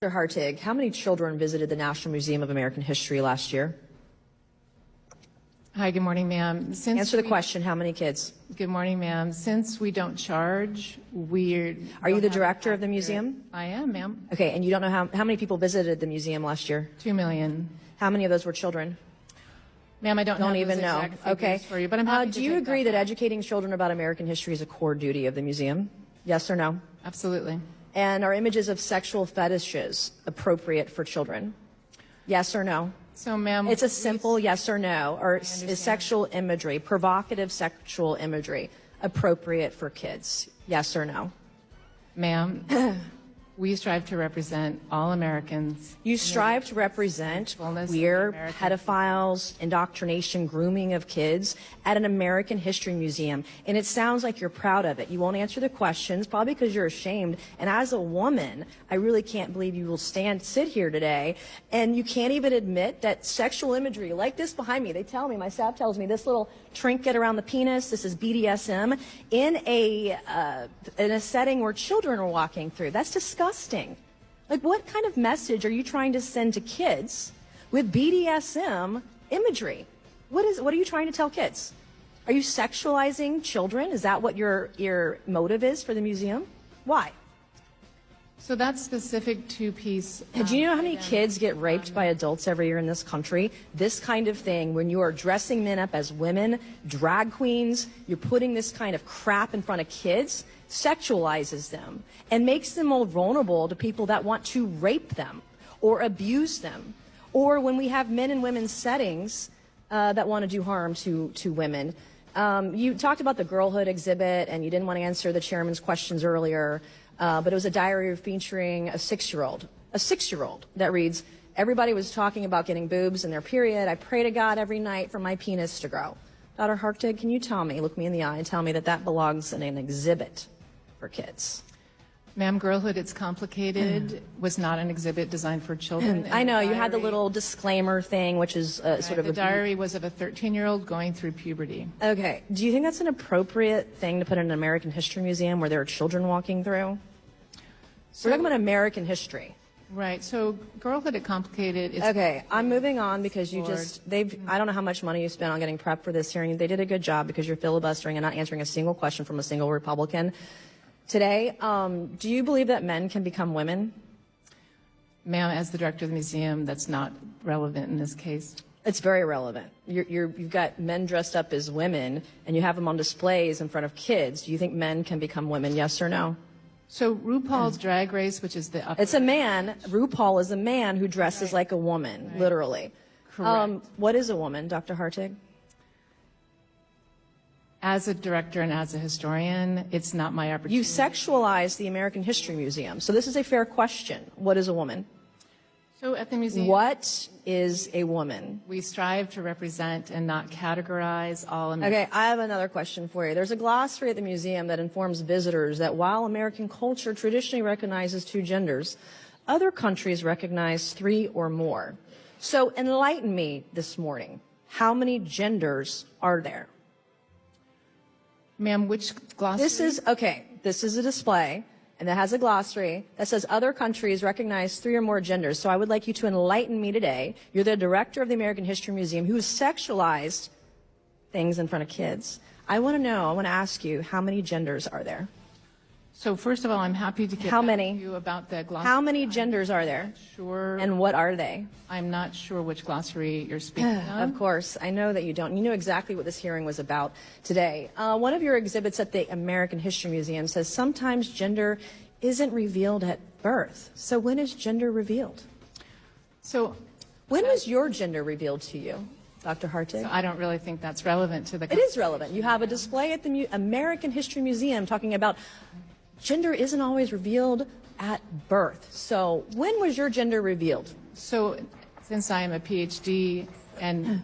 Dr. Hartig, how many children visited the National Museum of American History last year? Hi, good morning, ma'am. Answer the question, how many kids? Good morning, ma'am. Since we don't charge, Are you the director of the museum? I am, ma'am. Okay, and you don't know how many people visited the museum last year? 2 million. How many of those were children? Ma'am, I don't even those know. exact figures Okay. for you, but I'm happy to do you take agree that educating children about American history is a core duty of the museum? Yes or no? Absolutely. And are images of sexual fetishes appropriate for children? Yes or no? So, ma'am, It's a simple yes or no. Or is sexual imagery, provocative sexual imagery, appropriate for kids? Yes or no? ma'am, we strive to represent all Americans. You strive to represent Fullness of queer, American- pedophiles, indoctrination, grooming of kids at an American History Museum. And it sounds like you're proud of it. You won't answer the questions, probably because you're ashamed. And as a woman, I really can't believe you will sit here today, and you can't even admit that sexual imagery, like this behind me, they tell me, my staff tells me, this little trinket around the penis, this is BDSM, in a setting where children are walking through. That's disgusting. Like, what kind of message are you trying to send to kids with BDSM imagery? What are you trying to tell kids? Are you sexualizing children? Is that what your motive is for the museum? Why? So that specific two-piece... Do you know how many kids get raped by adults every year in this country? This kind of thing, when you are dressing men up as women, drag queens, you're putting this kind of crap in front of kids, sexualizes them and makes them more vulnerable to people that want to rape them or abuse them. Or when we have men and women's settings that want to do harm to women. You talked about the girlhood exhibit, and you didn't want to answer the chairman's questions earlier. But it was a diary featuring a 6-year-old that reads, everybody was talking about getting boobs in their period. I pray to God every night for my penis to grow. Dr. Hartig, can you tell me, look me in the eye and tell me that that belongs in an exhibit for kids? Ma'am, Girlhood, It's Complicated was not an exhibit designed for children. I know, you had the little disclaimer thing, which is sort of the diary was of a 13-year-old going through puberty. Okay. Do you think that's an appropriate thing to put in an American History Museum where there are children walking through? We're talking about American history. Right. So Girlhood, It's Complicated. Okay, I'm moving on because I don't know how much money you spent on getting prepped for this hearing. They did a good job because you're filibustering and not answering a single question from a single Republican. Today, do you believe that men can become women? Ma'am, as the director of the museum, that's not relevant in this case. It's very relevant. You've got men dressed up as women, and you have them on displays in front of kids. Do you think men can become women, yes or no? So RuPaul's Drag Race, which is the upper... It's a man. RuPaul is a man who dresses like a woman, literally. Correct. What is a woman, Dr. Hartig? As a director and as a historian, it's not my opportunity. You sexualize the American History Museum, so this is a fair question. What is a woman? So at the museum... What is a woman? We strive to represent and not categorize all Americans. Okay, I have another question for you. There's a glossary at the museum that informs visitors that while American culture traditionally recognizes 2 genders, other countries recognize 3 or more. So enlighten me this morning. How many genders are there? Ma'am, which glossary? This is a display, and it has a glossary that says other countries recognize 3 or more genders. So I would like you to enlighten me today. You're the director of the American History Museum who has sexualized things in front of kids. I want to ask you, how many genders are there? So first of all, I'm happy to get back to you about the glossary. How many genders are there? Sure. And what are they? I'm not sure which glossary you're speaking of. Of course, I know that you don't. You know exactly what this hearing was about today. One of your exhibits at the American History Museum says sometimes gender isn't revealed at birth. So when is gender revealed? So when was your gender revealed to you, Dr. Hartig? So I don't really think that's relevant to the... It is relevant. You have a display at the American History Museum talking about gender isn't always revealed at birth. So when was your gender revealed? So since I am a PhD and